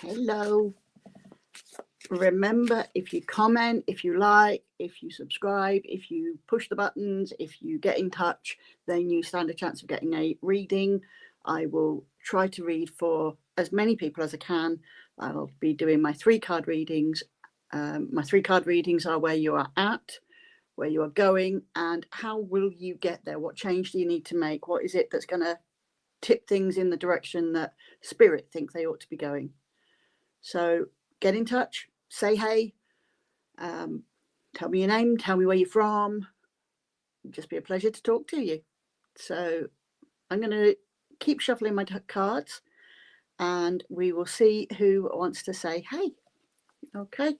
Hello. Remember, if you comment, if you like, if you subscribe, if you push the buttons, if you get in touch, then you stand a chance of getting a reading. I will try to read for as many people as I can. I'll be doing my 3-card readings. My 3-card readings are where you are at, where you are going, and how will you get there? What change do you need to make? What is it that's going to tip things in the direction that Spirit think they ought to be going? So get in touch. Say hey, tell me your name, tell me where you're from. It'll just be a pleasure to talk to you. So I'm going to keep shuffling my cards and we will see who wants to say hey. Okay.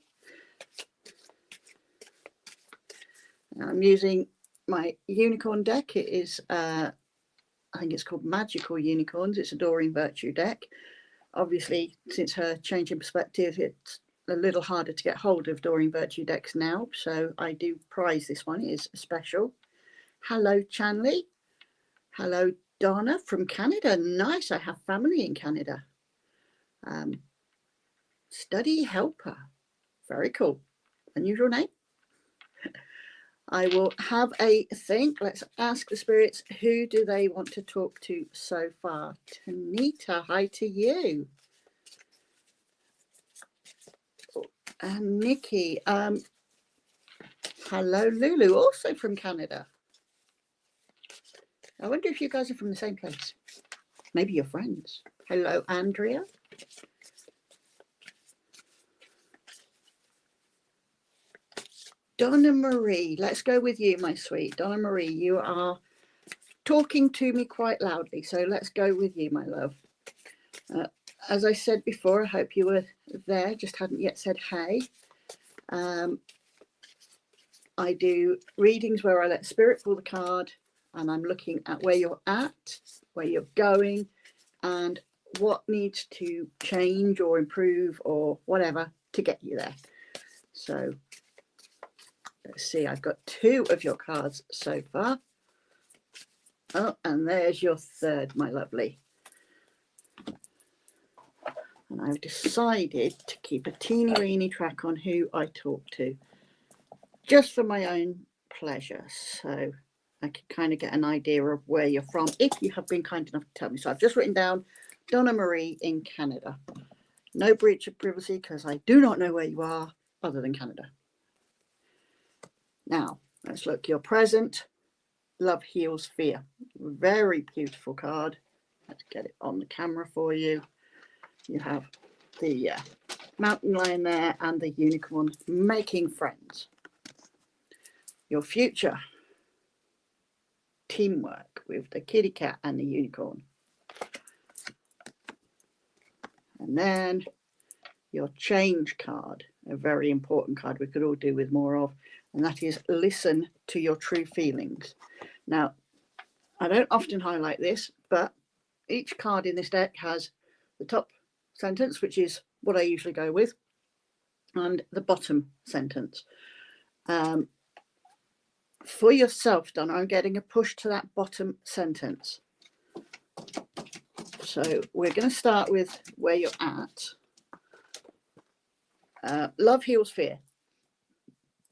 I'm using my unicorn deck. It is, I think it's called Magical Unicorns. It's a Doreen Virtue deck. Obviously, since her change in perspective, it's a little harder to get hold of Doreen Virtue decks now, so I do prize this one. It is special. Hello, Chanley. Hello, Donna from Canada. Nice, I have family in Canada. Study helper. Very cool. Unusual name. I will have a think. Let's ask the spirits, who do they want to talk to so far? Tanita, hi to you. And Nikki, hello, Lulu, also from Canada. I wonder if you guys are from the same place. Maybe you're friends. Hello, Andrea. Donna Marie, let's go with you, my sweet. Donna Marie, you are talking to me quite loudly, so let's go with you, my love. As I said before, I hope you were there, just hadn't yet said hey. I do readings where I let Spirit pull the card and I'm looking at where you're at, where you're going, and what needs to change or improve or whatever to get you there. So let's see, I've got 2 of your cards so far. Oh, and there's your 3rd, my lovely. And I've decided to keep a teeny-weeny track on who I talk to, just for my own pleasure, so I can kind of get an idea of where you're from, if you have been kind enough to tell me. So I've just written down Donna Marie in Canada. No breach of privacy, because I do not know where you are other than Canada. Now, let's look. Your present. Love heals fear. Very beautiful card. Let's get it on the camera for you. You have the mountain lion there and the unicorn making friends. Your future. Teamwork with the kitty cat and the unicorn. And then your change card, a very important card we could all do with more of, and that is listen to your true feelings. Now, I don't often highlight this, but each card in this deck has the top sentence, which is what I usually go with, and the bottom sentence. For yourself, Donna, I'm getting a push to that bottom sentence. So we're going to start with where you're at. Love heals fear.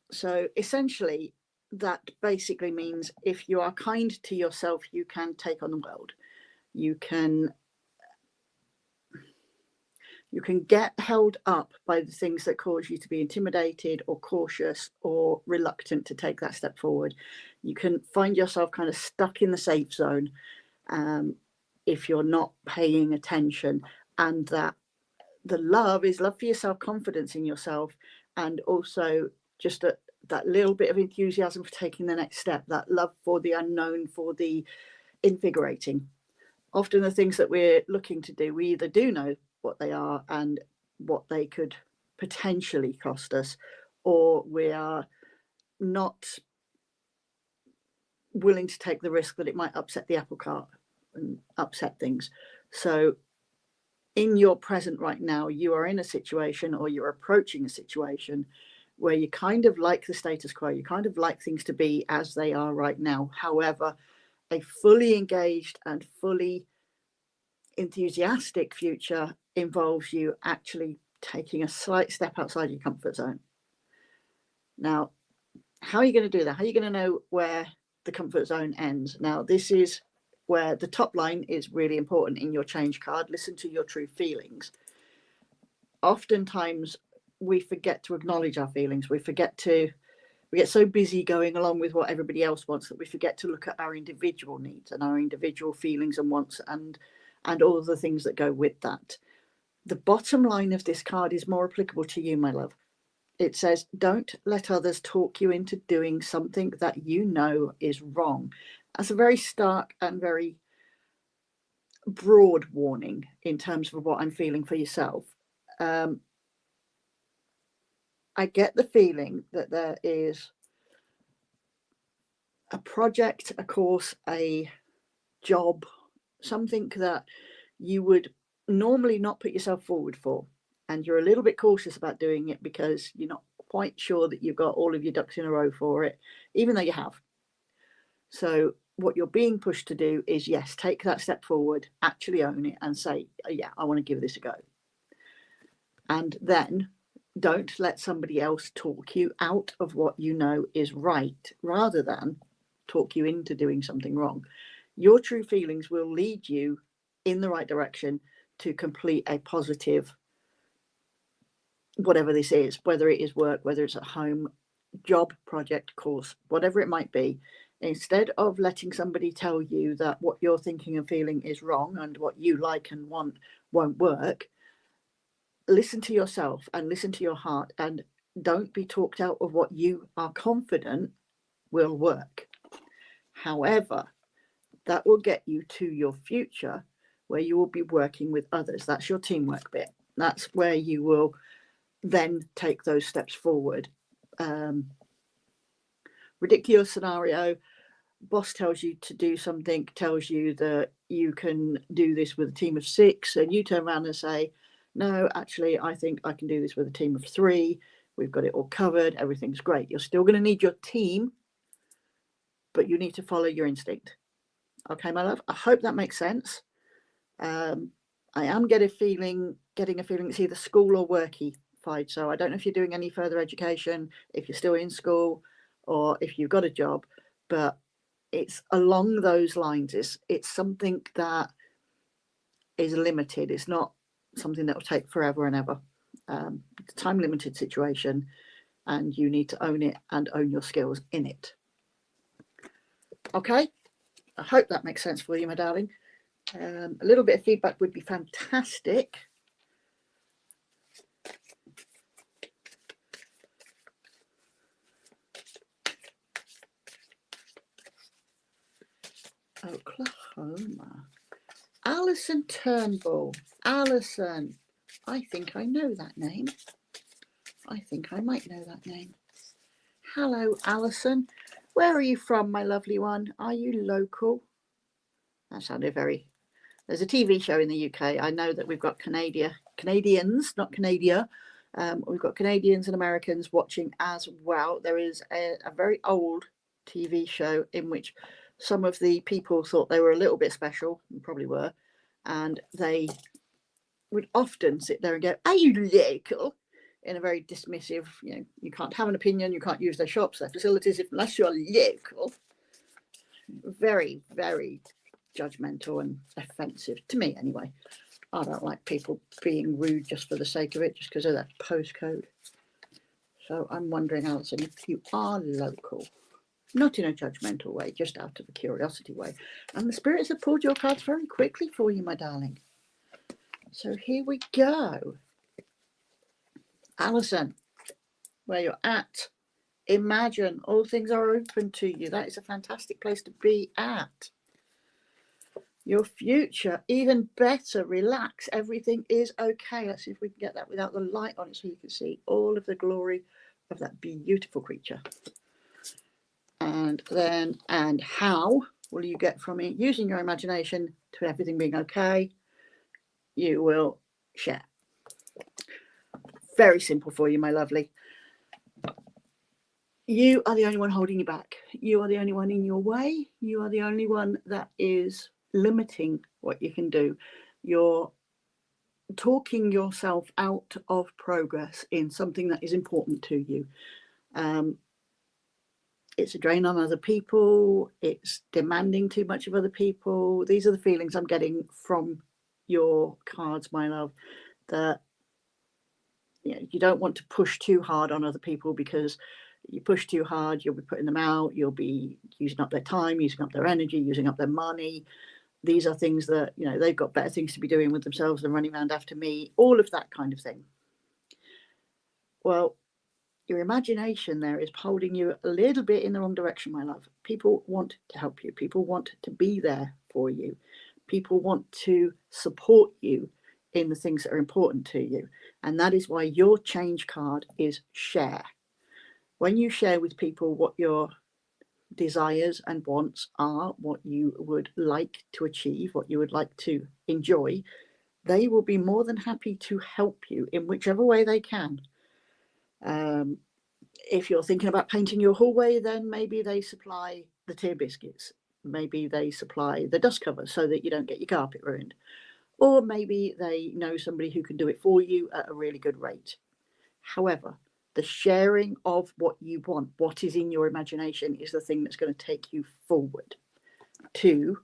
So essentially, that basically means if you are kind to yourself, you can take on the world. You can get held up by the things that cause you to be intimidated or cautious or reluctant to take that step forward. You can find yourself kind of stuck in the safe zone if you're not paying attention, and that the love is love for your self-confidence in yourself, and also just that little bit of enthusiasm for taking the next step, that love for the unknown, for the invigorating. Often the things that we're looking to do, we either do know what they are and what they could potentially cost us, or we are not willing to take the risk that it might upset the apple cart and upset things. So in your present right now, you are in a situation, or you're approaching a situation where you kind of like the status quo, you kind of like things to be as they are right now. However, a fully engaged and fully enthusiastic future involves you actually taking a slight step outside your comfort zone. Now, how are you going to do that? How are you going to know where the comfort zone ends? Now, this is where the top line is really important in your change card. Listen to your true feelings. Oftentimes, we forget to acknowledge our feelings. We get so busy going along with what everybody else wants that we forget to look at our individual needs and our individual feelings and wants and all of the things that go with that. The bottom line of this card is more applicable to you, my love. It says, don't let others talk you into doing something that you know is wrong. That's a very stark and very broad warning in terms of what I'm feeling for yourself. I get the feeling that there is a project, a course, a job, something that you would normally not put yourself forward for. And you're a little bit cautious about doing it because you're not quite sure that you've got all of your ducks in a row for it, even though you have. So what you're being pushed to do is, yes, take that step forward, actually own it and say, yeah, I want to give this a go. And then don't let somebody else talk you out of what you know is right, rather than talk you into doing something wrong. Your true feelings will lead you in the right direction to complete a positive, whatever this is, whether it is work, whether it's at home, job, project, course, whatever it might be. Instead of letting somebody tell you that what you're thinking and feeling is wrong and what you like and want won't work, listen to yourself and listen to your heart, and don't be talked out of what you are confident will work. However, that will get you to your future where you will be working with others. That's your teamwork bit. That's where you will then take those steps forward. Ridiculous scenario. Boss tells you to do something, tells you that you can do this with a team of 6, and you turn around and say, no, actually, I think I can do this with a team of 3. We've got it all covered. Everything's great. You're still going to need your team, but you need to follow your instinct. Okay, my love, I hope that makes sense. I am getting a feeling it's either school or worky-fied. So I don't know if you're doing any further education, if you're still in school, or if you've got a job, but it's along those lines. It's something that is limited. It's not something that will take forever and ever. It's a time limited situation, and you need to own it and own your skills in it. Okay, I hope that makes sense for you, my darling. A little bit of feedback would be fantastic. Oklahoma. Alison Turnbull. Alison. I think I know that name. I think I might know that name. Hello, Alison. Where are you from, my lovely one? Are you local? That sounded very... There's a TV show in the UK. I know that we've got Canadians, not Canada. We've got Canadians and Americans watching as well. There is a very old TV show in which some of the people thought they were a little bit special, and probably were, and they would often sit there and go, are you local? In a very dismissive, you can't have an opinion, you can't use their shops, their facilities, unless you're local. Very, very judgmental and offensive to me anyway. I don't like people being rude just for the sake of it, just because of that postcode. So I'm wondering, Alison, if you are local, not in a judgmental way, just out of a curiosity way. And the spirits have pulled your cards very quickly for you, my darling. So here we go. Alison, where you're at, imagine all things are open to you. That is a fantastic place to be at. Your future, even better, relax, everything is okay. Let's see if we can get that without the light on it so you can see all of the glory of that beautiful creature. And then, and how will you get from it, using your imagination, to everything being okay? You will share. Very simple for you, my lovely. You are the only one holding you back. You are the only one in your way. You are the only one that is limiting what you can do. You're talking yourself out of progress in something that is important to you. It's a drain on other people. It's demanding too much of other people. These are the feelings I'm getting from your cards, my love, that you don't want to push too hard on other people, because you push too hard, you'll be putting them out, you'll be using up their time, using up their energy, using up their money. These are things that, they've got better things to be doing with themselves than running around after me, all of that kind of thing. Well, your imagination there is holding you a little bit in the wrong direction, my love. People want to help you. People want to be there for you. People want to support you in the things that are important to you. And that is why your change card is share. When you share with people what your desires and wants are, what you would like to achieve, what you would like to enjoy, they will be more than happy to help you in whichever way they can. If you're thinking about painting your hallway, then maybe they supply the tier biscuits. Maybe they supply the dust cover so that you don't get your carpet ruined. Or maybe they know somebody who can do it for you at a really good rate. However, the sharing of what you want, what is in your imagination, is the thing that's going to take you forward to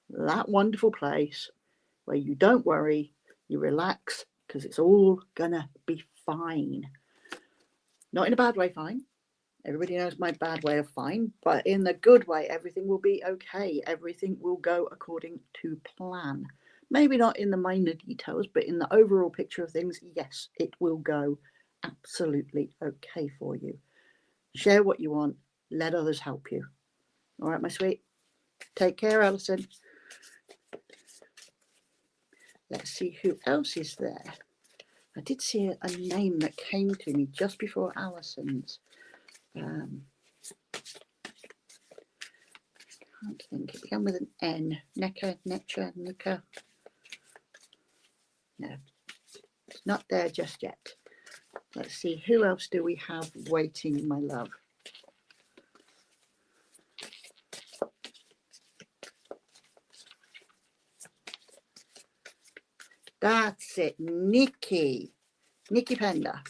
that wonderful place where you don't worry, you relax, because it's all going to be fine. Not in a bad way, fine. Everybody knows my bad way of fine, but in the good way, everything will be okay. Everything will go according to plan. Maybe not in the minor details, but in the overall picture of things, yes, it will go absolutely okay for you. Share what you want. Let others help you. All right, my sweet. Take care, Alison. Let's see who else is there. I did see a name that came to me just before Alison's. Can't think. It began with an N. Necker, Netcher, Nicker. No, it's not there just yet. Let's see, who else do we have waiting, my love? That's it, Nikki. Nikki Pender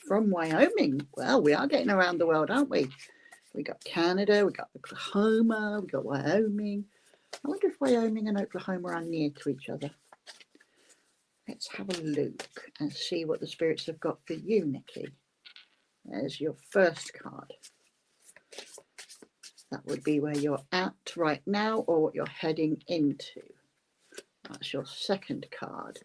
from Wyoming. Well, we are getting around the world, aren't we? We got Canada, we got Oklahoma, we got Wyoming. I wonder if Wyoming and Oklahoma are near to each other. Let's have a look and see what the spirits have got for you, Nikki. There's your first card. That would be where you're at right now or what you're heading into. That's your second card.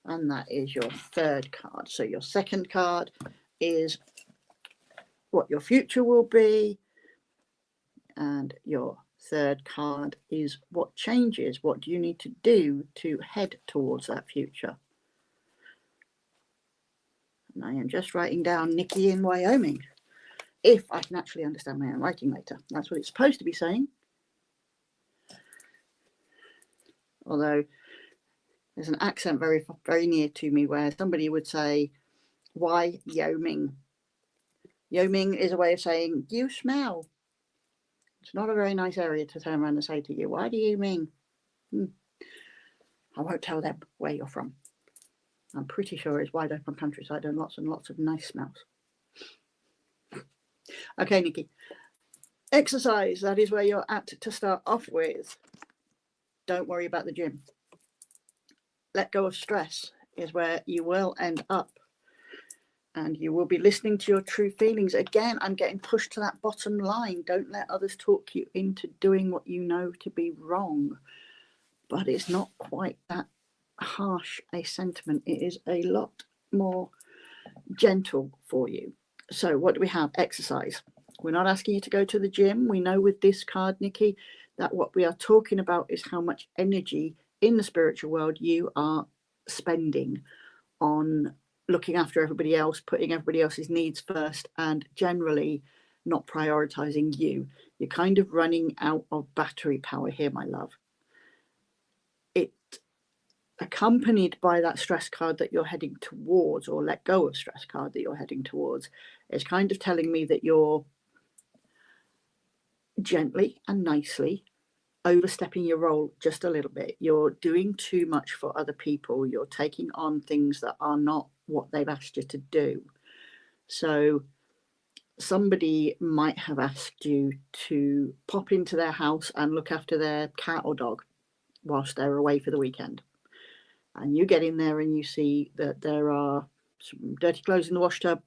And that is your third card. So your second card is what your future will be. And your third card is what changes. What do you need to do to head towards that future? And I am just writing down Nikki in Wyoming. If I can actually understand my own writing later. That's what it's supposed to be saying. Although there's an accent very, very near to me where somebody would say, Wyoming. Wyoming is a way of saying, you smell. It's not a very nice area to turn around and say to you, why do you mean? I won't tell them where you're from. I'm pretty sure it's wide open countryside and lots of nice smells. Okay, Nikki. Exercise, that is where you're at to start off with. Don't worry about the gym. Let go of stress is where you will end up. And you will be listening to your true feelings. Again, I'm getting pushed to that bottom line. Don't let others talk you into doing what you know to be wrong. But it's not quite that harsh a sentiment. It is a lot more gentle for you. So what do we have? Exercise. We're not asking you to go to the gym. We know with this card, Nikki, that what we are talking about is how much energy in the spiritual world you are spending on looking after everybody else, putting everybody else's needs first, and generally not prioritizing you. You're kind of running out of battery power here, my love. It accompanied by that stress card that you're heading towards, or let go of stress card that you're heading towards, It's kind of telling me that you're gently and nicely overstepping your role just a little bit. You're doing too much for other people. You're taking on things that are not what they've asked you to do. So somebody might have asked you to pop into their house and look after their cat or dog whilst they're away for the weekend. And you get in there and you see that there are some dirty clothes in the wash tub,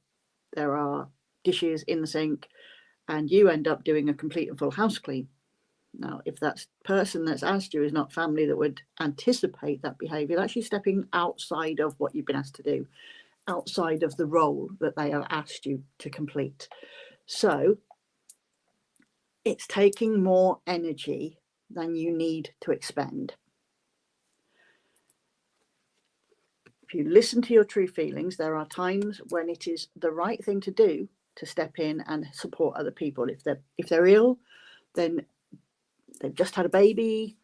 there are dishes in the sink, and you end up doing a complete and full house clean. Now, if that person that's asked you is not family that would anticipate that behaviour, that's you stepping outside of what you've been asked to do, outside of the role that they have asked you to complete. So it's taking more energy than you need to expend. If you listen to your true feelings, there are times when it is the right thing to do to step in and support other people. If they're ill, then they've just had a baby,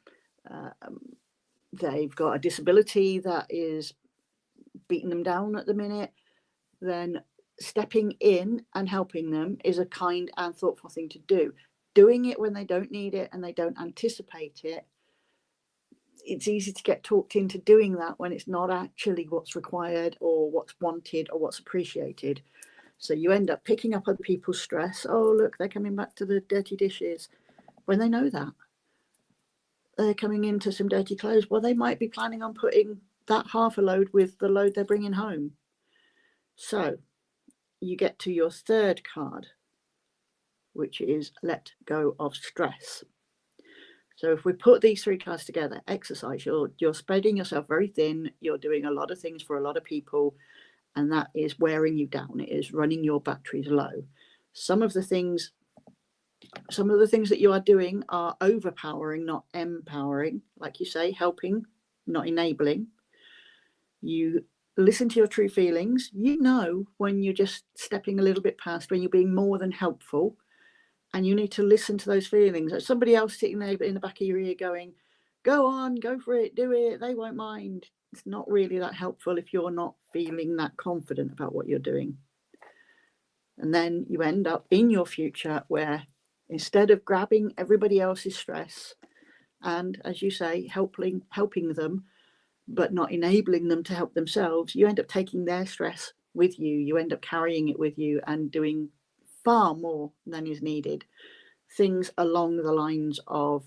they've got a disability that is beating them down at the minute, then stepping in and helping them is a kind and thoughtful thing to do. Doing it when they don't need it and they don't anticipate it, it's easy to get talked into doing that when it's not actually what's required or what's wanted or what's appreciated. So you end up picking up other people's stress. Oh, look, they're coming back to the dirty dishes. When they know that they're coming into some dirty clothes, well, they might be planning on putting that half a load with the load they're bringing home. So you get to your third card, which is let go of stress. So if we put these three cards together, exercise, you're spreading yourself very thin, you're doing a lot of things for a lot of people, and that is wearing you down. It is running your batteries low. Some of the things that you are doing are overpowering, not empowering. Like you say, helping, not enabling. You listen to your true feelings. You know when you're just stepping a little bit past, when you're being more than helpful. And you need to listen to those feelings. There's somebody else sitting there in the back of your ear going, go on, go for it, do it, they won't mind. It's not really that helpful if you're not feeling that confident about what you're doing. And then you end up in your future where instead of grabbing everybody else's stress and, as you say, helping them, but not enabling them to help themselves, you end up taking their stress with you. You end up carrying it with you and doing far more than is needed. Things along the lines of,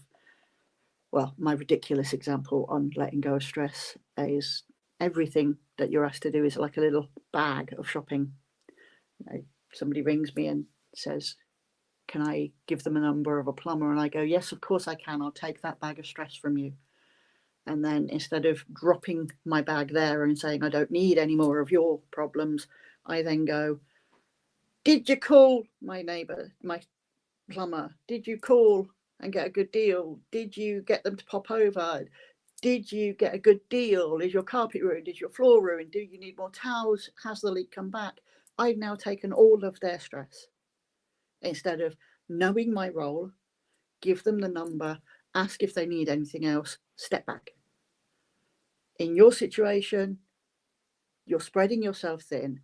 well, my ridiculous example on letting go of stress is everything that you're asked to do is like a little bag of shopping. Somebody rings me and says, can I give them a number of a plumber? And I go, yes, of course I can. I'll take that bag of stress from you. And then instead of dropping my bag there and saying, I don't need any more of your problems, I then go, did you call my neighbour, my plumber? Did you call and get a good deal? Did you get them to pop over? Did you get a good deal? Is your carpet ruined? Is your floor ruined? Do you need more towels? Has the leak come back? I've now taken all of their stress. Instead of knowing my role, give them the number, ask if they need anything else, step back. In your situation, you're spreading yourself thin.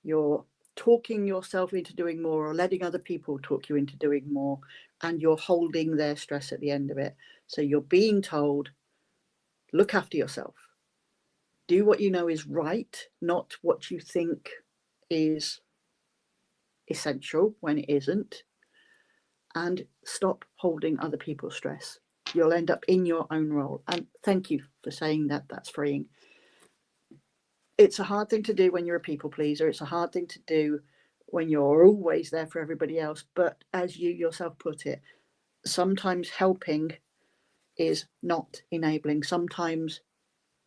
You're talking yourself into doing more or letting other people talk you into doing more, and you're holding their stress at the end of it. So you're being told, look after yourself. Do what you know is right, not what you think is essential when it isn't. And stop holding other people's stress. You'll end up in your own role. And thank you for saying that. That's freeing. It's a hard thing to do when you're a people pleaser. It's a hard thing to do when you're always there for everybody else. But as you yourself put it, sometimes helping is not enabling. Sometimes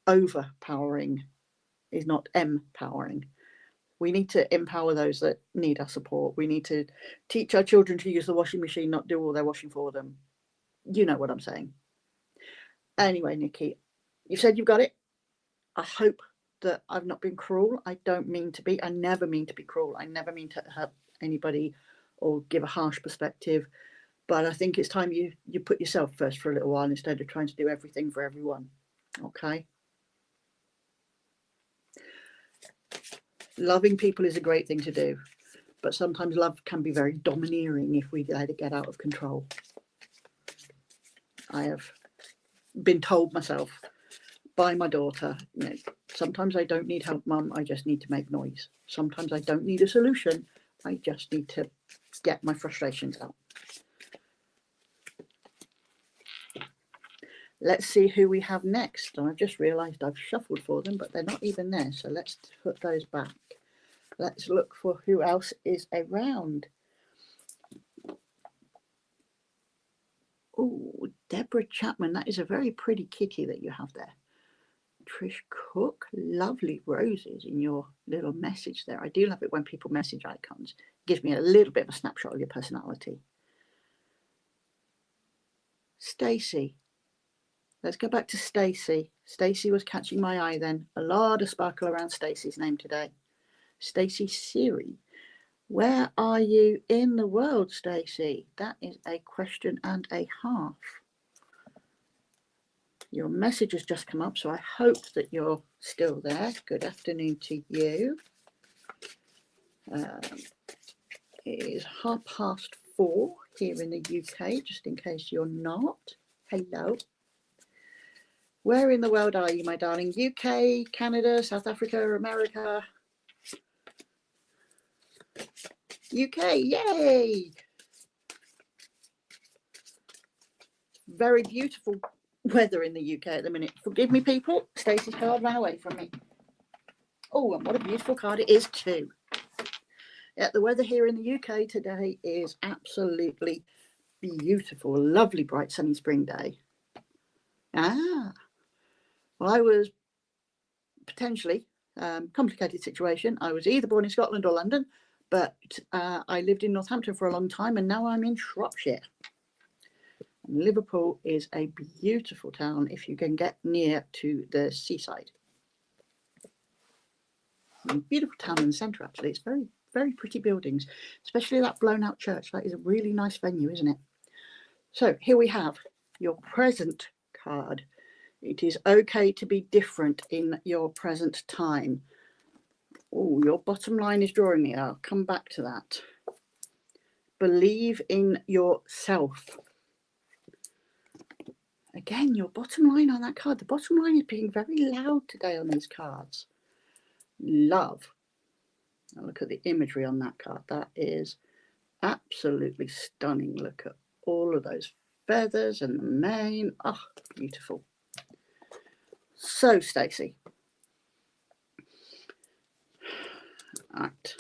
overpowering is not empowering. We need to empower those that need our support. We need to teach our children to use the washing machine, not do all their washing for them. You know what I'm saying. Anyway, Nikki, you said you've got it. I hope that I've not been cruel. I don't mean to be. I never mean to be cruel. I never mean to hurt anybody or give a harsh perspective. But I think it's time you put yourself first for a little while instead of trying to do everything for everyone. Okay? Loving people is a great thing to do. but sometimes love can be very domineering if we let it get out of control. I have been told myself by my daughter, you know, sometimes I don't need help, Mum, I just need to make noise. Sometimes I don't need a solution, I just need to get my frustrations out. Let's see who we have next. I've just realised I've shuffled for them, but they're not even there. So let's put those back. Let's look for who else is around. Oh, Deborah Chapman. That is a very pretty kitty that you have there. Trish Cook. Lovely roses in your little message there. I do love it when people message icons. It gives me a little bit of a snapshot of your personality. Stacey. Let's go back to Stacey. Stacey was catching my eye then. A lot of sparkle around Stacey's name today. Stacey Siri. Where are you in the world, Stacey? That is a question and a half. Your message has just come up, so I hope that you're still there. Good afternoon to you. It is 4:30 here in the UK, just in case you're not. Hello. Where in the world are you, my darling? UK, Canada, South Africa, America? UK, yay! Very beautiful weather in the UK at the minute. Forgive me, people. Stacey's card ran away from me. Oh, and what a beautiful card it is too. Yeah, the weather here in the UK today is absolutely beautiful. Lovely, bright, sunny spring day. Well, I was potentially complicated situation. I was either born in Scotland or London, but I lived in Northampton for a long time, and now I'm in Shropshire. And Liverpool is a beautiful town if you can get near to the seaside. Beautiful town in the centre, actually. It's very, very pretty buildings, especially that blown out church. That is a really nice venue, isn't it? So here we have your present card. It is okay to be different in your present time. Oh, your bottom line is drawing me. I'll come back to that. Believe in yourself. Again, your bottom line on that card. The bottom line is being very loud today on these cards. Love. Now look at the imagery on that card. That is absolutely stunning. Look at all of those feathers and the mane. Oh, beautiful. So, Stacey. Right.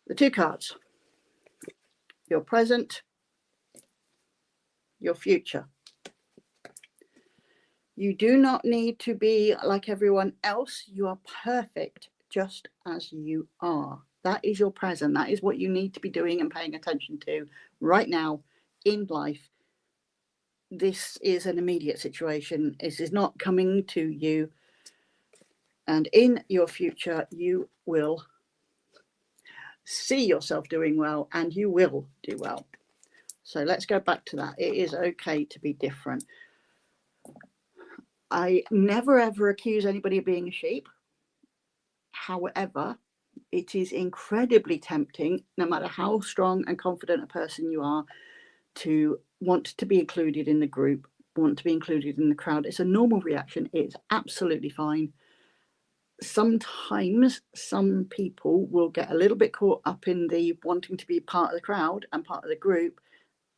The two cards. Your present, your future. You do not need to be like everyone else. You are perfect just as you are. That is your present. That is what you need to be doing and paying attention to right now in life. This is an immediate situation. This is not coming to you. And in your future, you will see yourself doing well, and you will do well. So let's go back to that. It is okay to be different. I never ever accuse anybody of being a sheep. However, it is incredibly tempting, no matter how strong and confident a person you are, to want to be included in the group, want to be included in the crowd. It's a normal reaction. It's absolutely fine. Sometimes some people will get a little bit caught up in the wanting to be part of the crowd and part of the group.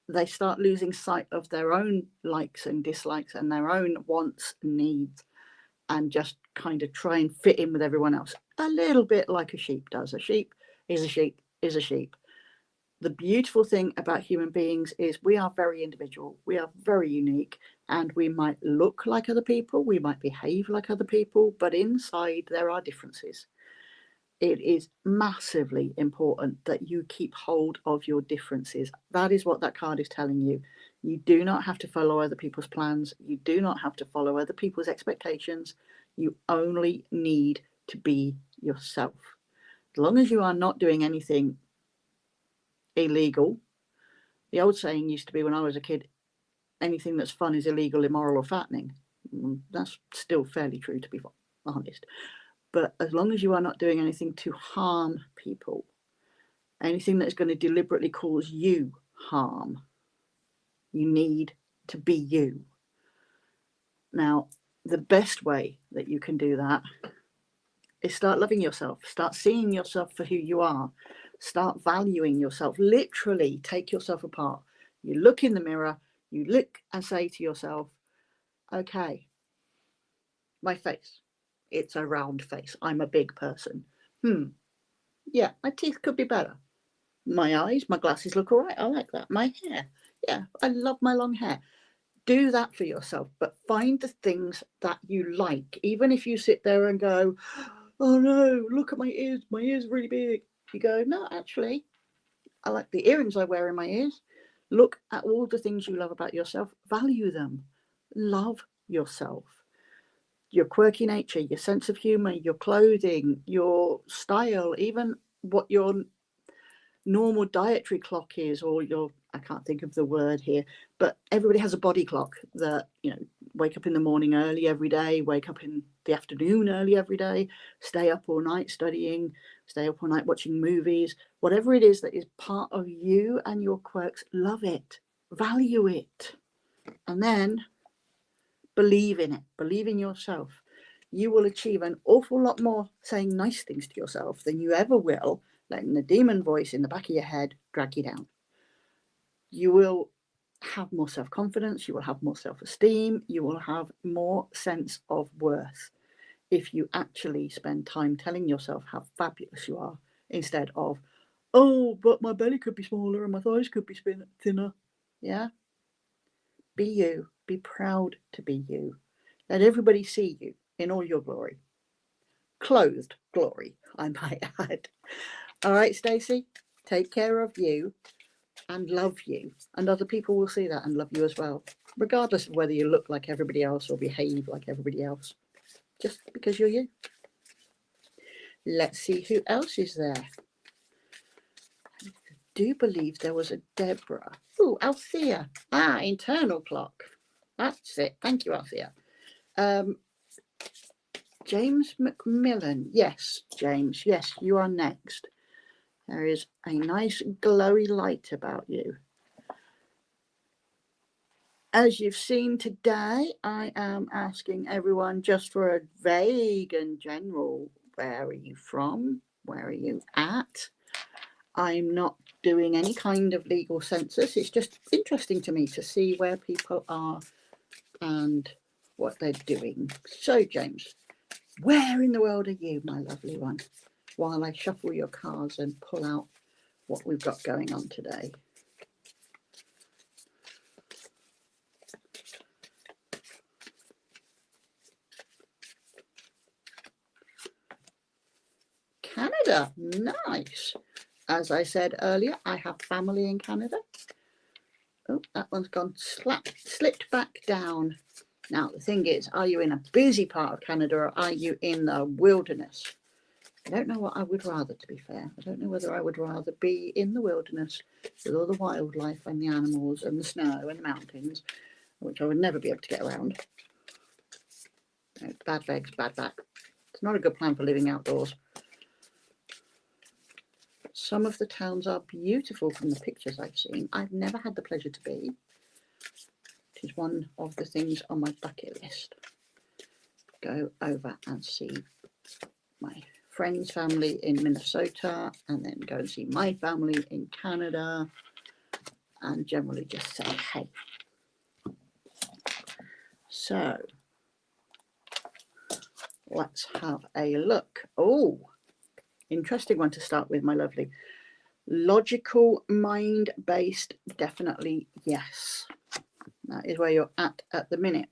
They start losing sight of their own likes and dislikes and their own wants and needs, and just kind of try and fit in with everyone else, a little bit like a sheep does. A sheep is a sheep is a sheep. The beautiful thing about human beings is we are very individual, we are very unique, and we might look like other people, we might behave like other people, but inside there are differences. It is massively important that you keep hold of your differences. That is what that card is telling you. You do not have to follow other people's plans. You do not have to follow other people's expectations. You only need to be yourself. As long as you are not doing anything illegal. The old saying used to be, when I was a kid, anything that's fun is illegal, immoral, or fattening. That's still fairly true, to be honest. But as long as you are not doing anything to harm people, anything that's going to deliberately cause you harm, you need to be you. Now, the best way that you can do that is start loving yourself, start seeing yourself for who you are, start valuing yourself. Literally take yourself apart. You look in the mirror, you look and say to yourself, okay, my face, it's a round face. I'm a big person. Yeah, my teeth could be better. My eyes, my glasses look all right. I like that. My hair, yeah, I love my long hair. Do that for yourself, but find the things that you like. Even if you sit there and go, oh no, look at my ears are really big. You go, no, actually, I like the earrings I wear in my ears. Look at all the things you love about yourself. Value them. Love yourself. Your quirky nature, your sense of humor, your clothing, your style, even what your normal dietary clock is, or your, I can't think of the word here, but everybody has a body clock that, you know, wake up in the morning early every day, wake up in the afternoon early every day, stay up all night studying, stay up all night watching movies, whatever it is that is part of you and your quirks, love it, value it, and then believe in it, believe in yourself. You will achieve an awful lot more saying nice things to yourself than you ever will letting the demon voice in the back of your head drag you down. You will have more self-confidence, you will have more self-esteem, you will have more sense of worth if you actually spend time telling yourself how fabulous you are, instead of, oh, but my belly could be smaller and my thighs could be thinner. Yeah? Be you. Be proud to be you. Let everybody see you in all your glory. Clothed glory, I might add. All right, Stacey, take care of you and love you, and other people will see that and love you as well, regardless of whether you look like everybody else or behave like everybody else, just because you're you. Let's see who else is there. I do believe there was a Deborah. Oh, Althea. Ah, internal clock. That's it. Thank you, Althea. James McMillan. Yes, James. Yes, you are next. There is a nice glowy light about you. As you've seen today, I am asking everyone just for a vague and general, where are you from? Where are you at? I'm not doing any kind of legal census. It's just interesting to me to see where people are and what they're doing. So, James, where in the world are you, my lovely one? While I shuffle your cards and pull out what we've got going on today. Canada, nice. As I said earlier, I have family in Canada. Oh, that one's gone slipped back down. Now, the thing is, are you in a busy part of Canada or are you in the wilderness? I don't know what I would rather, to be fair. I don't know whether I would rather be in the wilderness with all the wildlife and the animals and the snow and the mountains, which I would never be able to get around. Bad legs, bad back. It's not a good plan for living outdoors. Some of the towns are beautiful from the pictures I've seen. I've never had the pleasure to be. It is one of the things on my bucket list. Go over and see my friend's family in Minnesota, and then go and see my family in Canada, and generally just say hey. So let's have a look. Oh, interesting one to start with, my lovely. Logical, mind-based, definitely yes. That is where you're at the minute.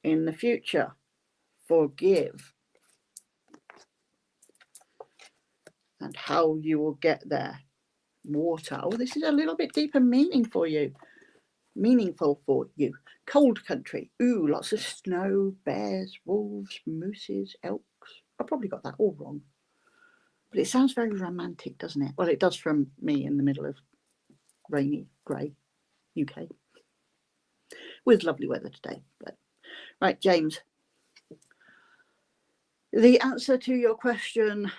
In the future, forgive. And how you will get there. Water. Oh, this is a little bit deeper meaning for you. Meaningful for you. Cold country. Ooh, lots of snow, bears, wolves, mooses, elks. I probably got that all wrong. But it sounds very romantic, doesn't it? Well, it does from me in the middle of rainy, grey UK. With lovely weather today. But right, James. The answer to your question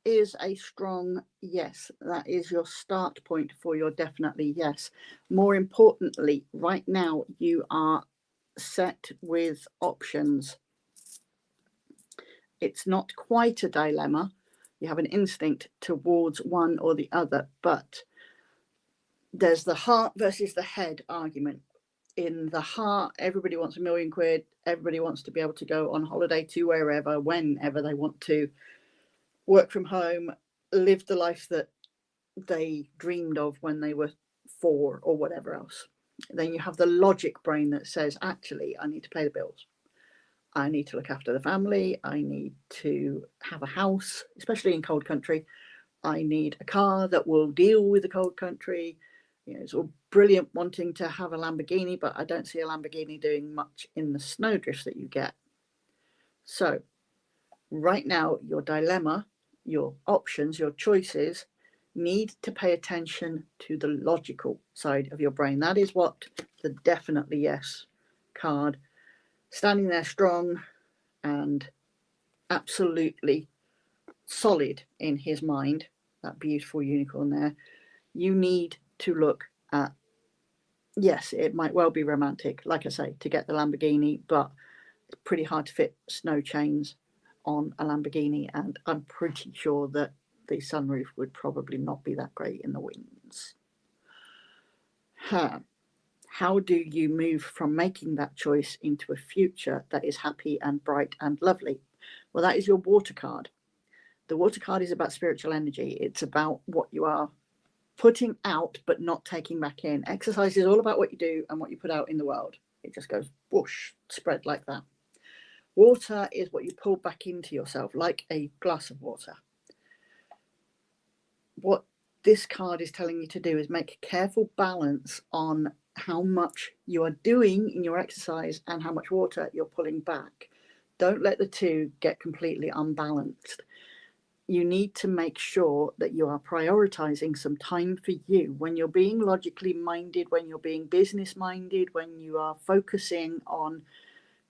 is a strong yes. That is your start point for your definitely yes. More importantly, right now you are set with options. It's not quite a dilemma. You have an instinct towards one or the other, but there's the heart versus the head argument. In the heart, everybody wants £1 million. Everybody wants to be able to go on holiday to wherever, whenever they want to, work from home, live the life that they dreamed of when they were 4 or whatever else. Then you have the logic brain that says, actually, I need to pay the bills. I need to look after the family. I need to have a house, especially in cold country. I need a car that will deal with the cold country. You know, it's all brilliant wanting to have a Lamborghini, but I don't see a Lamborghini doing much in the snowdrifts that you get. So right now, your dilemma, your options, your choices need to pay attention to the logical side of your brain. That is what the definitely yes card, standing there strong and absolutely solid in his mind, that beautiful unicorn there. You need to look at, yes, it might well be romantic, like I say, to get the Lamborghini, but it's pretty hard to fit snow chains on a Lamborghini, and I'm pretty sure that the sunroof would probably not be that great in the winds. How do you move from making that choice into a future that is happy and bright and lovely? Well, that is your water card. The water card is about spiritual energy. It's about what you are putting out but not taking back in. Exercise is all about what you do and what you put out in the world. It just goes whoosh, spread like that. Water is what you pull back into yourself, like a glass of water. What this card is telling you to do is make a careful balance on how much you are doing in your exercise and how much water you're pulling back. Don't let the two get completely unbalanced. You need to make sure that you are prioritizing some time for you. When you're being logically minded, when you're being business minded, when you are focusing on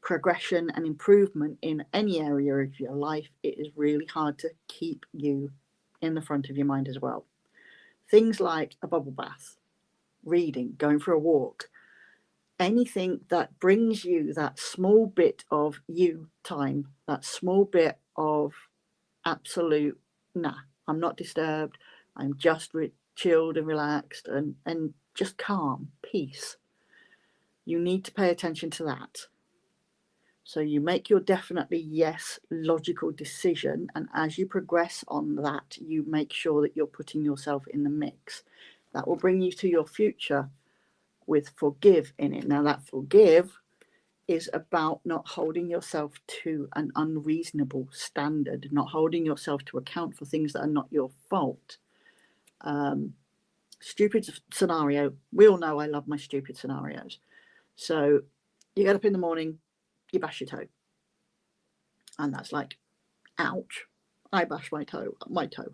progression and improvement in any area of your life, it is really hard to keep you in the front of your mind as well. Things like a bubble bath, reading, going for a walk, anything that brings you that small bit of you time, that small bit of absolute, nah, I'm not disturbed, I'm just chilled and relaxed and just calm, peace. You need to pay attention to that. So you make your definitely yes logical decision, and as you progress on that, you make sure that you're putting yourself in the mix. That will bring you to your future with forgive in it. Now that forgive is about not holding yourself to an unreasonable standard, not holding yourself to account for things that are not your fault. Stupid scenario. We all know I love my stupid scenarios. So you get up in the morning, you bash your toe. And that's like, ouch, I bashed my toe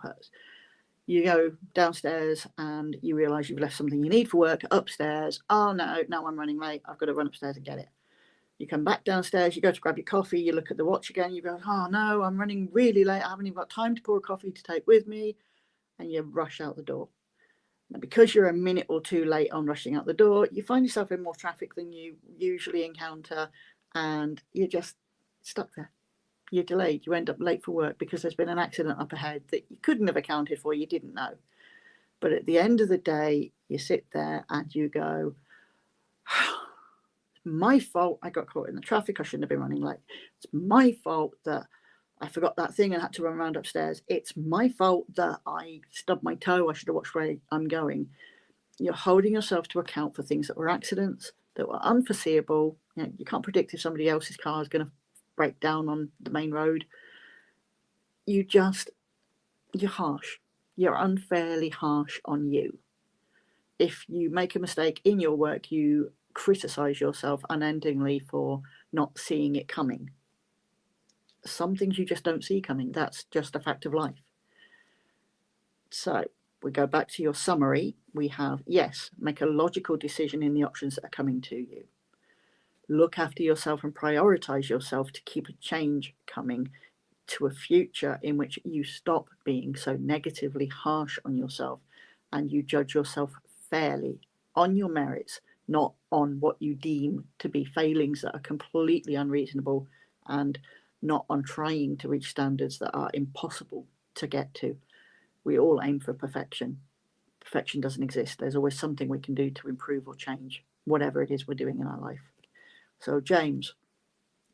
hurts. You go downstairs and you realise you've left something you need for work upstairs. Oh no, now I'm running late. I've got to run upstairs and get it. You come back downstairs, you go to grab your coffee, you look at the watch again, you go, oh no, I'm running really late. I haven't even got time to pour a coffee to take with me. And you rush out the door. Now, because you're a minute or two late on rushing out the door, you find yourself in more traffic than you usually encounter, and you're just stuck there. You're delayed. You end up late for work because there's been an accident up ahead that you couldn't have accounted for, you didn't know. But at the end of the day, you sit there and you go, it's my fault I got caught in the traffic. I shouldn't have been running late. It's my fault that I forgot that thing and had to run around upstairs. It's my fault that I stubbed my toe. I should have watched where I'm going. You're holding yourself to account for things that were accidents, that were unforeseeable. You know, you can't predict if somebody else's car is going to break down on the main road. You're harsh. You're unfairly harsh on you. If you make a mistake in your work, you criticize yourself unendingly for not seeing it coming. Some things you just don't see coming. That's just a fact of life. So we go back to your summary. We have, yes, make a logical decision in the options that are coming to you. Look after yourself and prioritize yourself to keep a change coming, to a future in which you stop being so negatively harsh on yourself and you judge yourself fairly on your merits, not on what you deem to be failings that are completely unreasonable, and not on trying to reach standards that are impossible to get to. We all aim for perfection. Perfection doesn't exist. There's always something we can do to improve or change whatever it is we're doing in our life. So James,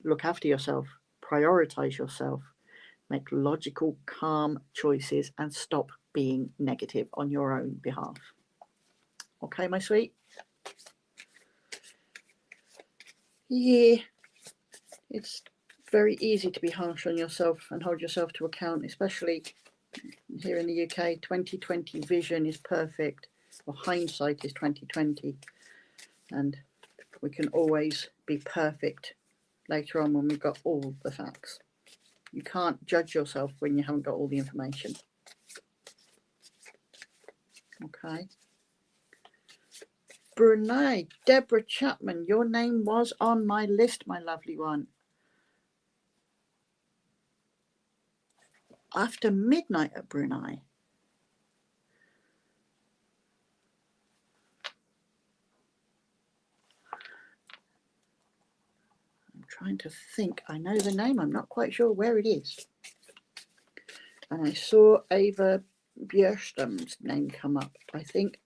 look after yourself, prioritize yourself, make logical, calm choices, and stop being negative on your own behalf. Okay, my sweet? Yeah, it's very easy to be harsh on yourself and hold yourself to account, especially here in the UK. 2020 vision is perfect, or hindsight is 2020, and we can always be perfect later on when we've got all the facts. You can't judge yourself when you haven't got all the information. Okay. Brunei, Deborah Chapman, your name was on my list, my lovely one. After midnight at Brunei. I'm trying to think. I know the name. I'm not quite sure where it is. And I saw Ava Björstrom's name come up. I think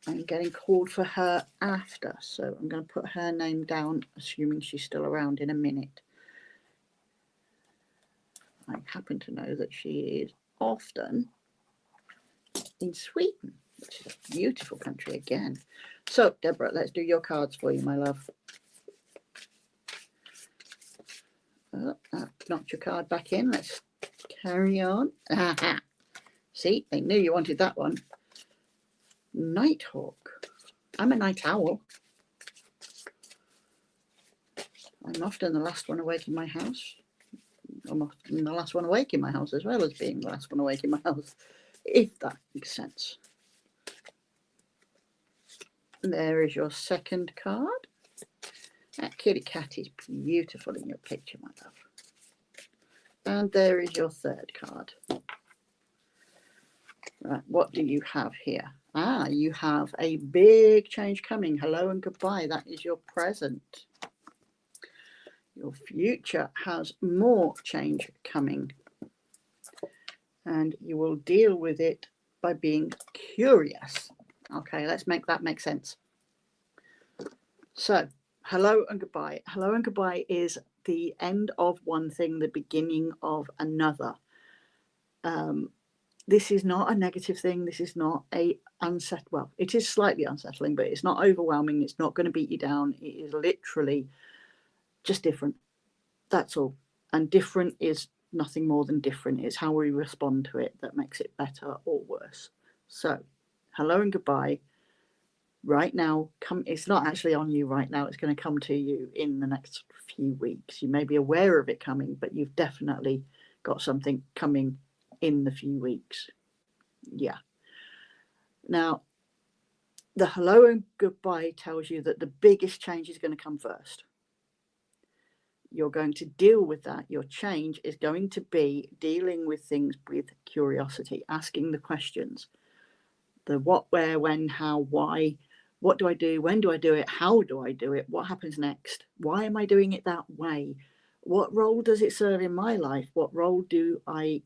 I'm getting called for her after, so I'm going to put her name down, assuming she's still around in a minute. I happen to know that she is often in Sweden, which is a beautiful country again. So, Deborah, let's do your cards for you, my love. Oh, that knocked your card back in. Let's carry on. Aha. See, they knew you wanted that one. Nighthawk. I'm a night owl. I'm often the last one awake in my house. I'm often the last one awake in my house, as well as being the last one awake in my house, if that makes sense. There is your second card. That kitty cat is beautiful in your picture, my love. And there is your third card. Right, what do you have here? Ah, you have a big change coming. Hello and goodbye. That is your present. Your future has more change coming. And you will deal with it by being curious. Okay, let's make that make sense. So, hello and goodbye. Hello and goodbye is the end of one thing, the beginning of another. This is not a negative thing. This is not a well, it is slightly unsettling, but it's not overwhelming. It's not going to beat you down. It is literally just different. That's all. And different is nothing more than different. It's how we respond to it that makes it better or worse. So, hello and goodbye. Right now, it's not actually on you right now. It's going to come to you in the next few weeks. You may be aware of it coming, but you've definitely got something coming in the few weeks. Yeah. Now, the hello and goodbye tells you that the biggest change is going to come first. You're going to deal with that. Your change is going to be dealing with things with curiosity, asking the questions. The what, where, when, how, why. What do I do? When do I do it? How do I do it? What happens next? Why am I doing it that way? What role does it serve in my life? What role do I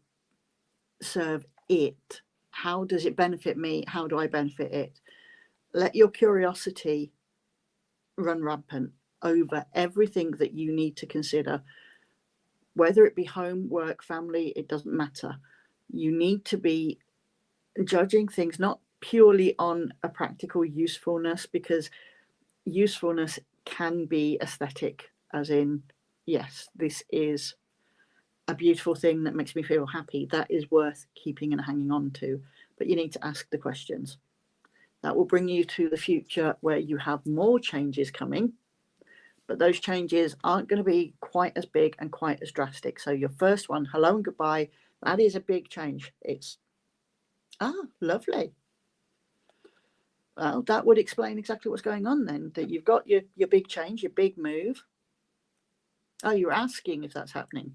serve it? How does it benefit me? How do I benefit it? Let your curiosity run rampant over everything that you need to consider, whether it be home, work, family, it doesn't matter. You need to be judging things not purely on a practical usefulness, because usefulness can be aesthetic, as in, yes, this is a beautiful thing that makes me feel happy. That is worth keeping and hanging on to. But you need to ask the questions. That will bring you to the future where you have more changes coming, but those changes aren't going to be quite as big and quite as drastic. So your first one, hello and goodbye, that is a big change. It's, lovely. Well, that would explain exactly what's going on then, that you've got your big change, your big move. Oh, you're asking if that's happening.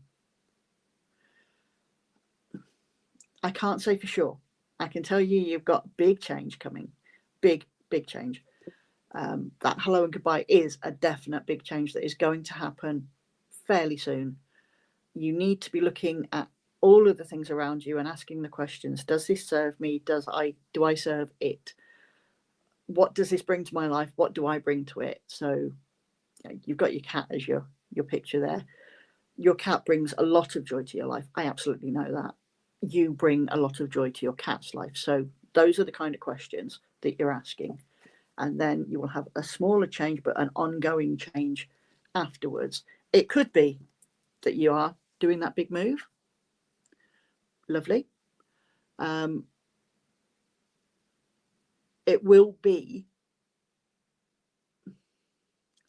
I can't say for sure. I can tell you you've got big change coming. Big change. That hello and goodbye is a definite big change that is going to happen fairly soon. You need to be looking at all of the things around you and asking the questions. Does this serve me? Do I serve it? What does this bring to my life? What do I bring to it? So you've got your cat as your picture there. Your cat brings a lot of joy to your life. I absolutely know that. You bring a lot of joy to your cat's life. So those are the kind of questions that you're asking. And then you will have a smaller change, but an ongoing change afterwards. It could be that you are doing that big move. Lovely. It will be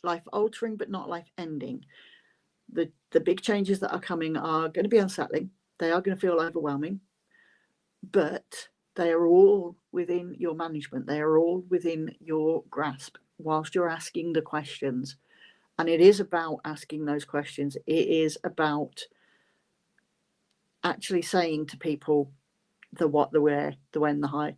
life altering, but not life ending. The big changes that are coming are going to be unsettling. They are going to feel overwhelming, but they are all within your management. They are all within your grasp whilst you're asking the questions. And it is about asking those questions. It is about actually saying to people the what, the where, the when, the how.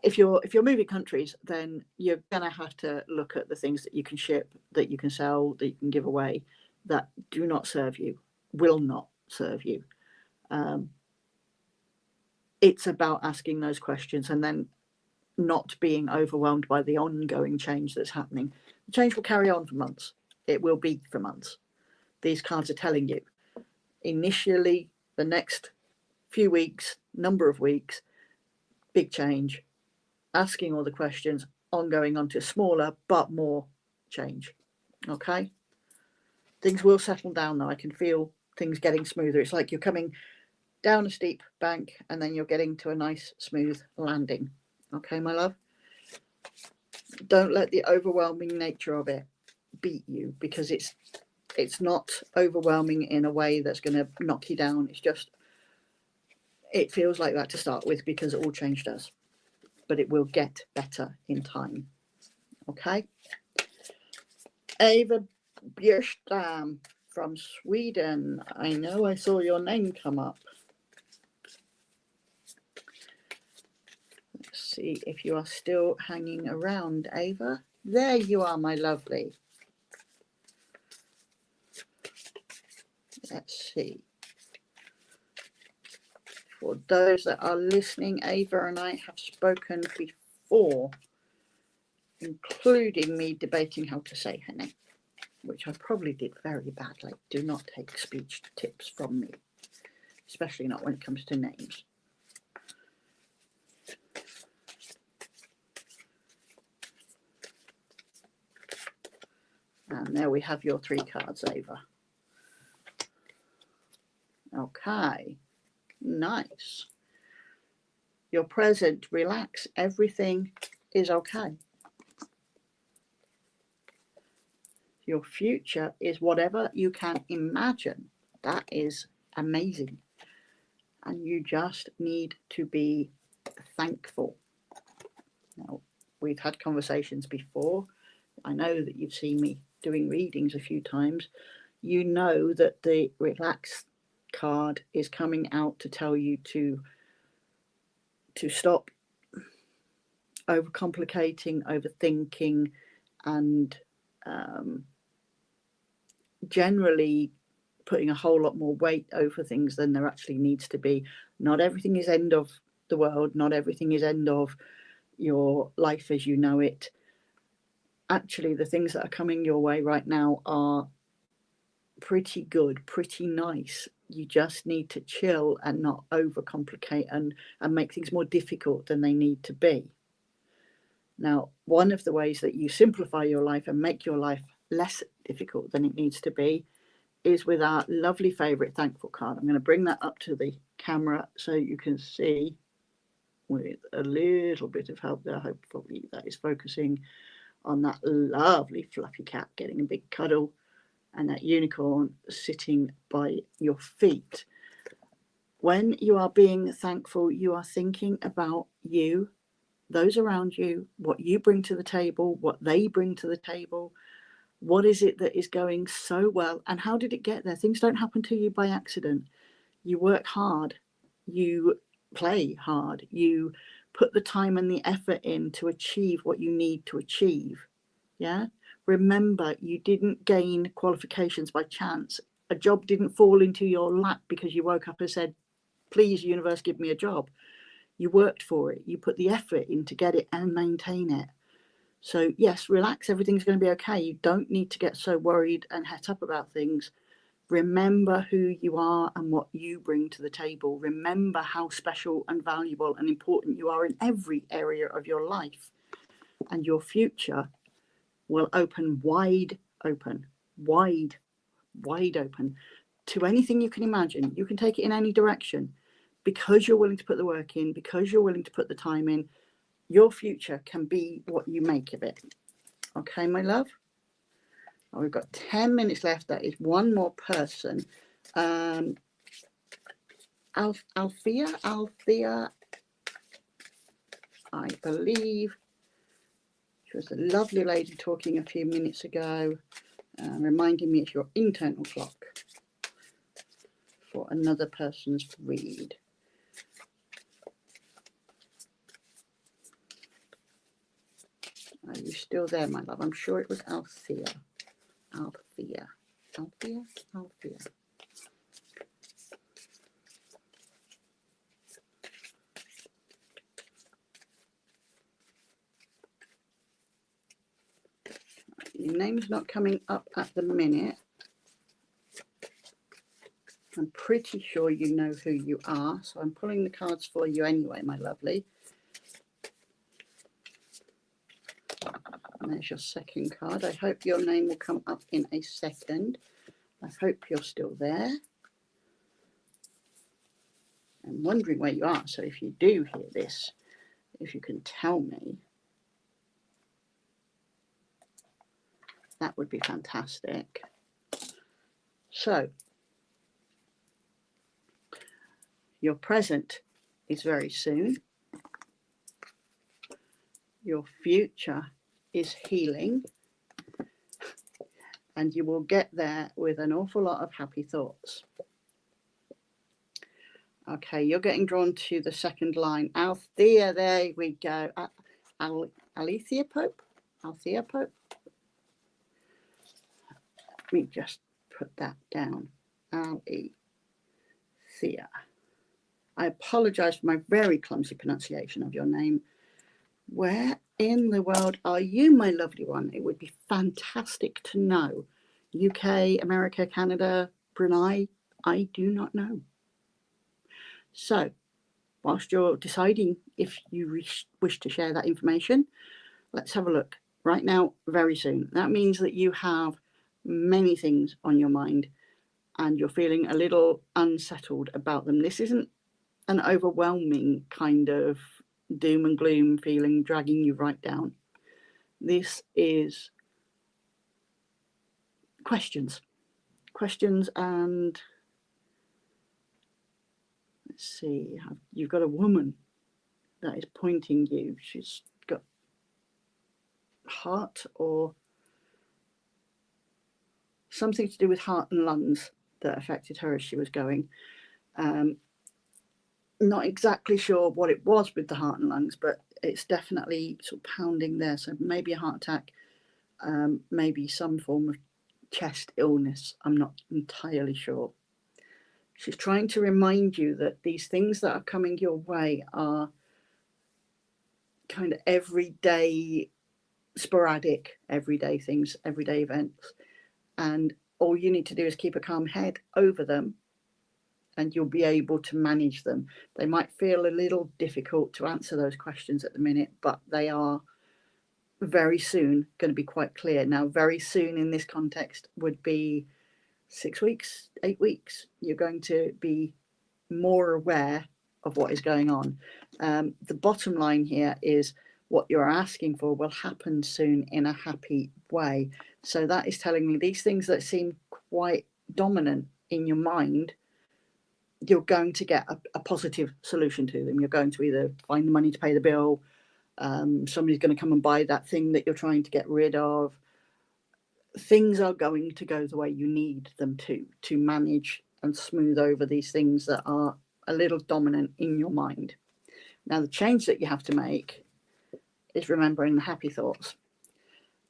If you're moving countries, then you're going to have to look at the things that you can ship, that you can sell, that you can give away, that do not serve you, will not serve you. It's about asking those questions and then not being overwhelmed by the ongoing change that's happening. The change will carry on for months. It will be for months. These cards are telling you initially the next few weeks, number of weeks, big change, asking all the questions, ongoing onto smaller but more change. Okay, things will settle down though. I can feel things getting smoother. It's like you're coming down a steep bank and then you're getting to a nice smooth landing. Okay, my love, don't let the overwhelming nature of it beat you, because it's not overwhelming in a way that's going to knock you down. It's just, it feels like that to start with because all change does, but it will get better in time. Okay, Eva Bjerstam from Sweden. I know I saw your name come up. Let's see if you are still hanging around, Ava. There you are, my lovely. Let's see. For those that are listening, Ava and I have spoken before, including me debating how to say her name, which I probably did very badly. Do not take speech tips from me, especially not when it comes to names. And there we have your 3 cards, Ava. Okay, nice. You're present, relax, everything is okay. Your future is whatever you can imagine. That is amazing. And you just need to be thankful. Now, we've had conversations before. I know that you've seen me doing readings a few times. You know that the relax card is coming out to tell you to stop overcomplicating, overthinking, and generally putting a whole lot more weight over things than there actually needs to be. Not everything is end of the world. Not everything is end of your life as you know it. Actually, the things that are coming your way right now are pretty good, pretty nice. You just need to chill and not overcomplicate and make things more difficult than they need to be. Now, one of the ways that you simplify your life and make your life less difficult than it needs to be is with our lovely favorite thankful card. I'm going to bring that up to the camera so you can see with a little bit of help there. Hopefully that is focusing on that lovely fluffy cat getting a big cuddle and that unicorn sitting by your feet. When you are being thankful, you are thinking about you, those around you, what you bring to the table, what they bring to the table. What is it that is going so well, and how did it get there? Things don't happen to you by accident. You work hard. You play hard. You put the time and the effort in to achieve what you need to achieve. Yeah. Remember, you didn't gain qualifications by chance. A job didn't fall into your lap because you woke up and said, please, universe, give me a job. You worked for it. You put the effort in to get it and maintain it. So yes, relax. Everything's going to be okay. You don't need to get so worried and het up about things. Remember who you are and what you bring to the table. Remember how special and valuable and important you are in every area of your life. And your future will open wide open to anything you can imagine. You can take it in any direction. Because you're willing to put the work in, because you're willing to put the time in, your future can be what you make of it. Okay, my love? Oh, we've got 10 minutes left. That is one more person. Althea, I believe. She was a lovely lady talking a few minutes ago, reminding me it's your internal clock for another person's read. Are you still there, my love? I'm sure it was Althea. Althea. Your name's not coming up at the minute. I'm pretty sure you know who you are, so I'm pulling the cards for you anyway, my lovely. And there's your second card. I hope your name will come up in a second. I hope you're still there. I'm wondering where you are, so if you do hear this, if you can tell me, that would be fantastic. So, your present is very soon. Your future is healing. And you will get there with an awful lot of happy thoughts. Okay, you're getting drawn to the second line. Althea, there we go. Althea Pope? Althea Pope? Let me just put that down. Althea. I apologize for my very clumsy pronunciation of your name. Where in the world are you, my lovely one? It would be fantastic to know. UK, America, Canada, Brunei, I do not know. So, whilst you're deciding if you wish to share that information, let's have a look. Right now, very soon. That means that you have many things on your mind and you're feeling a little unsettled about them. This isn't an overwhelming kind of doom and gloom feeling dragging you right down. This is questions, and let's see, you've got a woman that is pointing you. She's got heart or something to do with heart and lungs that affected her as she was going. Not exactly sure what it was with the heart and lungs, but it's definitely sort of pounding there. So maybe a heart attack, maybe some form of chest illness. I'm not entirely sure. She's trying to remind you that these things that are coming your way are kind of everyday, sporadic, everyday things, everyday events. And all you need to do is keep a calm head over them and you'll be able to manage them. They might feel a little difficult to answer those questions at the minute, but they are very soon going to be quite clear. Now, very soon in this context would be 6 weeks, 8 weeks. You're going to be more aware of what is going on. The bottom line here is what you're asking for will happen soon in a happy way. So that is telling me these things that seem quite dominant in your mind, you're going to get a positive solution to them. You're going to either find the money to pay the bill, somebody's going to come and buy that thing that you're trying to get rid of. Things are going to go the way you need them to manage and smooth over these things that are a little dominant in your mind. Now, the change that you have to make is remembering the happy thoughts.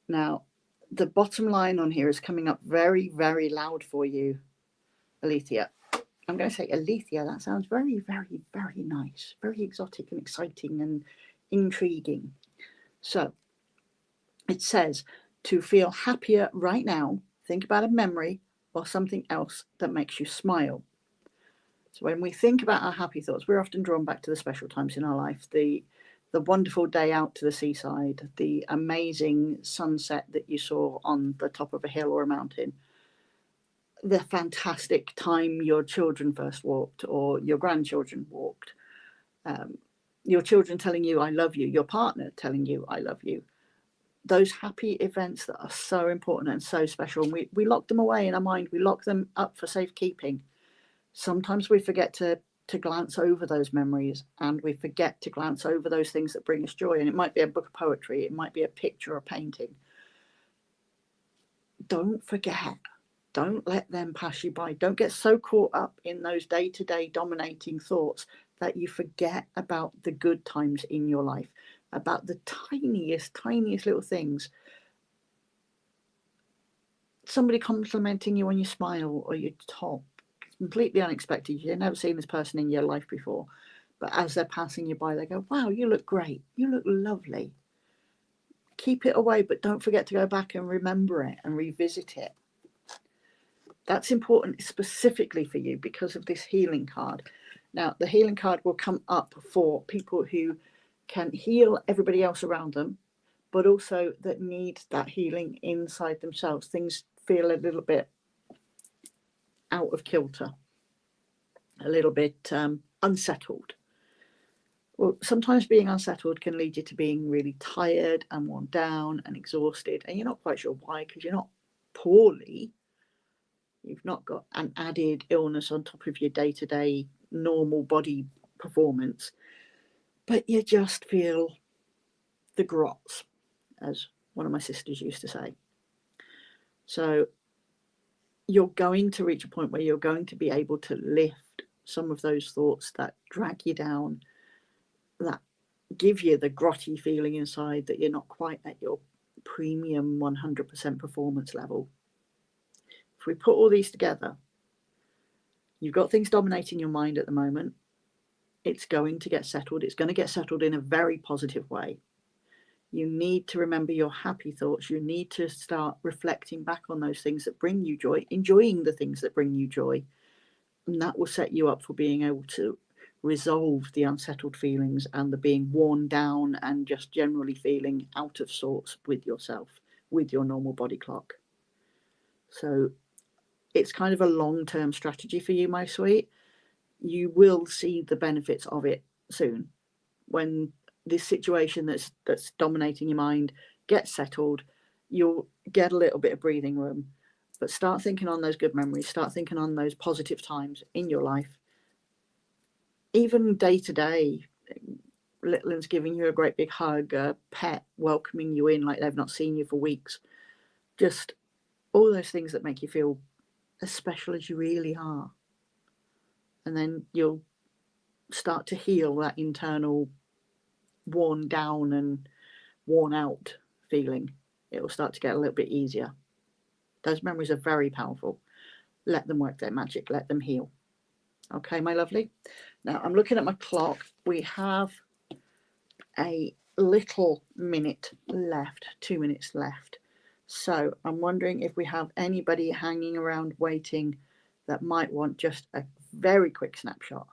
Now, the bottom line on here is coming up very, very loud for you, Alethea. I'm going to say Alethea. That sounds very, very, very nice, very exotic and exciting and intriguing. So it says to feel happier right now, think about a memory or something else that makes you smile. So when we think about our happy thoughts, we're often drawn back to the special times in our life, the wonderful day out to the seaside, the amazing sunset that you saw on the top of a hill or a mountain, the fantastic time your children first walked or your grandchildren walked, your children telling you I love you, your partner telling you I love you. Those happy events that are so important and so special, and we lock them away in our mind, we lock them up for safekeeping. Sometimes we forget to glance over those memories, and we forget to glance over those things that bring us joy. And it might be a book of poetry, it might be a picture or a painting. Don't forget. Don't let them pass you by. Don't get so caught up in those day-to-day dominating thoughts that you forget about the good times in your life, about the tiniest little things. Somebody complimenting you on your smile or your top, completely unexpected. You've never seen this person in your life before, but as they're passing you by, they go, wow, you look great, you look lovely. Keep it away, but don't forget to go back and remember it and revisit it. That's important specifically for you because of this healing card. Now, the healing card will come up for people who can heal everybody else around them, but also that need that healing inside themselves. Things feel a little bit out of kilter, a little bit unsettled. Well, sometimes being unsettled can lead you to being really tired and worn down and exhausted, and you're not quite sure why, because you're not poorly. You've not got an added illness on top of your day-to-day normal body performance, but you just feel the grots, as one of my sisters used to say. So you're going to reach a point where you're going to be able to lift some of those thoughts that drag you down, that give you the grotty feeling inside that you're not quite at your premium 100% performance level. If we put all these together, you've got things dominating your mind at the moment. It's going to get settled. It's going to get settled in a very positive way. You need to remember your happy thoughts. You need to start reflecting back on those things that bring you joy, enjoying the things that bring you joy. And that will set you up for being able to resolve the unsettled feelings and the being worn down and just generally feeling out of sorts with yourself, with your normal body clock. So it's kind of a long-term strategy for you, my sweet. You will see the benefits of it soon. When this situation that's dominating your mind gets settled, you'll get a little bit of breathing room. But start thinking on those good memories. Start thinking on those positive times in your life. Even day to day, little one's giving you a great big hug, a pet welcoming you in like they've not seen you for weeks. Just all those things that make you feel as special as you really are. And then you'll start to heal that internal worn down and worn out feeling. It will start to get a little bit easier. Those memories are very powerful. Let them work their magic. Let them heal. Okay, my lovely. Now, I'm looking at my clock. We have a little minute left, 2 minutes left. So I'm wondering if we have anybody hanging around waiting that might want just a very quick snapshot.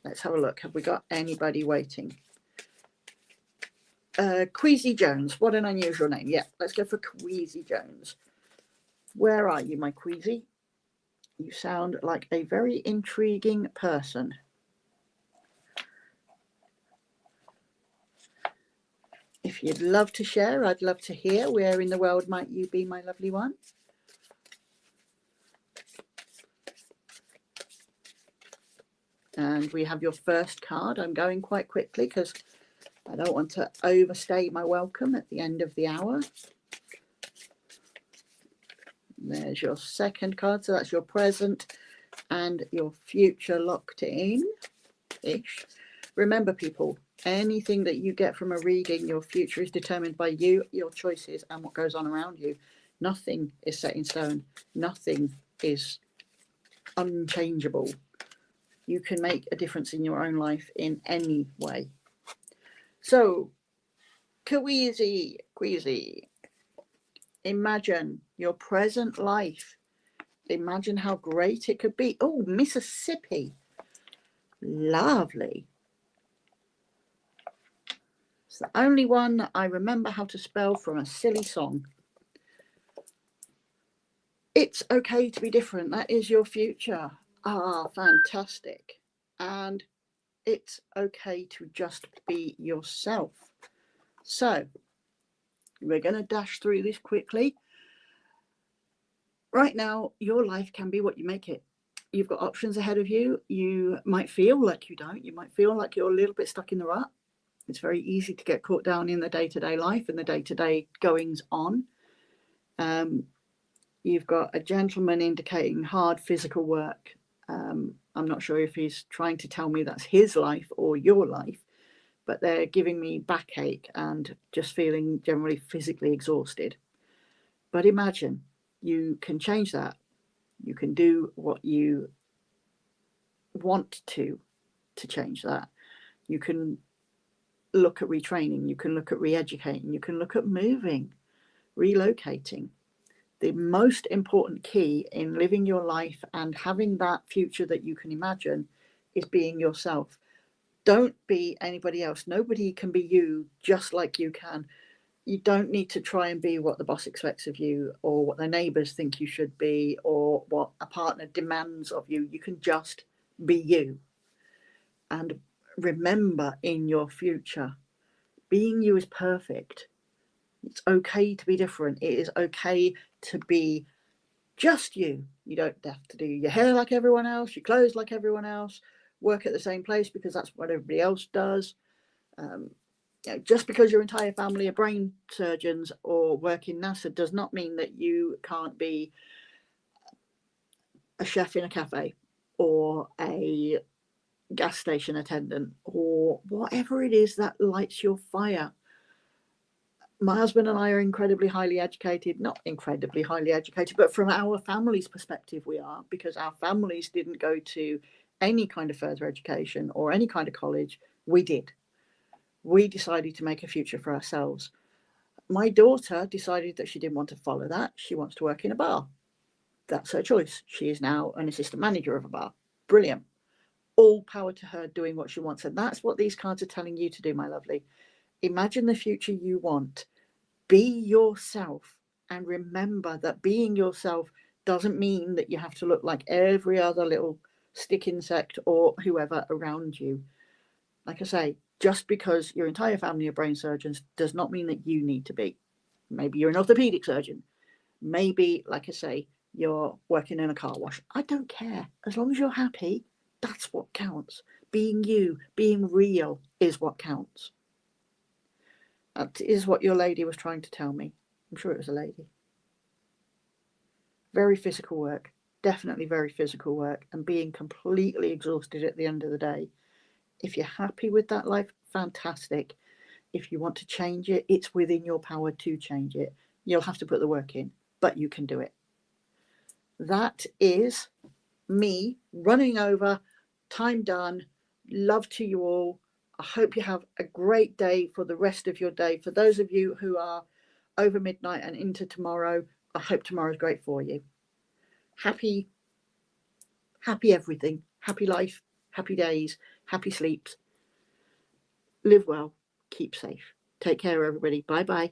Let's have a look. Have we got anybody waiting? Queasy Jones. What an unusual name. Yeah, let's go for Queasy Jones. Where are you, my Queasy? You sound like a very intriguing person. If you'd love to share, I'd love to hear. Where in the world might you be, my lovely one? And we have your first card. I'm going quite quickly because I don't want to overstay my welcome at the end of the hour. There's your second card. So that's your present. and your future locked in-ish. Remember, people, anything that you get from a reading, your future is determined by you, your choices, and what goes on around you. Nothing is set in stone. Nothing is unchangeable. You can make a difference in your own life in any way. So, queasy. Imagine your present life. Imagine how great it could be. Oh, Mississippi. Lovely. It's the only one that I remember how to spell from a silly song. It's okay to be different. That is your future. Ah, fantastic. And it's okay to just be yourself. So, we're going to dash through this quickly. Right now, your life can be what you make it. You've got options ahead of you. You might feel like you don't. You might feel like you're a little bit stuck in the rut. It's very easy to get caught down in the day-to-day life and the day-to-day goings on. You've got a gentleman indicating hard physical work. I'm not sure if he's trying to tell me that's his life or your life, but they're giving me backache and just feeling generally physically exhausted. But imagine you can change that. You can do what you want to change that. You can look at retraining. You can look at re-educating. You can look at moving, relocating. The most important key in living your life and having that future that you can imagine is being yourself. Don't be anybody else. Nobody can be you just like you can. You don't need to try and be what the boss expects of you or what the neighbours think you should be or what a partner demands of you. You can just be you. And remember, in your future, being you is perfect. It's okay to be different. It is okay to be just you. You don't have to do your hair like everyone else, your clothes like everyone else, work at the same place because that's what everybody else does. Just because your entire family are brain surgeons or work in NASA does not mean that you can't be a chef in a cafe or a gas station attendant or whatever it is that lights your fire. My husband and I are incredibly highly educated, not incredibly highly educated, but from our family's perspective, we are, because our families didn't go to any kind of further education or any kind of college. We did. We decided to make a future for ourselves. My daughter decided that she didn't want to follow that. She wants to work in a bar. That's her choice. She is now an assistant manager of a bar. Brilliant. All power to her doing what she wants. And that's what these cards are telling you to do, my lovely. Imagine the future you want. Be yourself. And remember that being yourself doesn't mean that you have to look like every other little stick insect or whoever around you. Like I say, just because your entire family are brain surgeons does not mean that you need to be. Maybe you're an orthopedic surgeon. Maybe, like I say, you're working in a car wash. I don't care. As long as you're happy, that's what counts. Being you, being real is what counts. That is what your lady was trying to tell me. I'm sure it was a lady. Very physical work. Definitely very physical work. And being completely exhausted at the end of the day. If you're happy with that life, fantastic. If you want to change it, it's within your power to change it. You'll have to put the work in, but you can do it. That is me running over. Time done. Love to you all. I hope you have a great day for the rest of your day. For those of you who are over midnight and into tomorrow, I hope tomorrow's great for you. Happy everything. Happy life. Happy days. Happy sleeps. Live well. Keep safe. Take care, everybody. Bye-bye.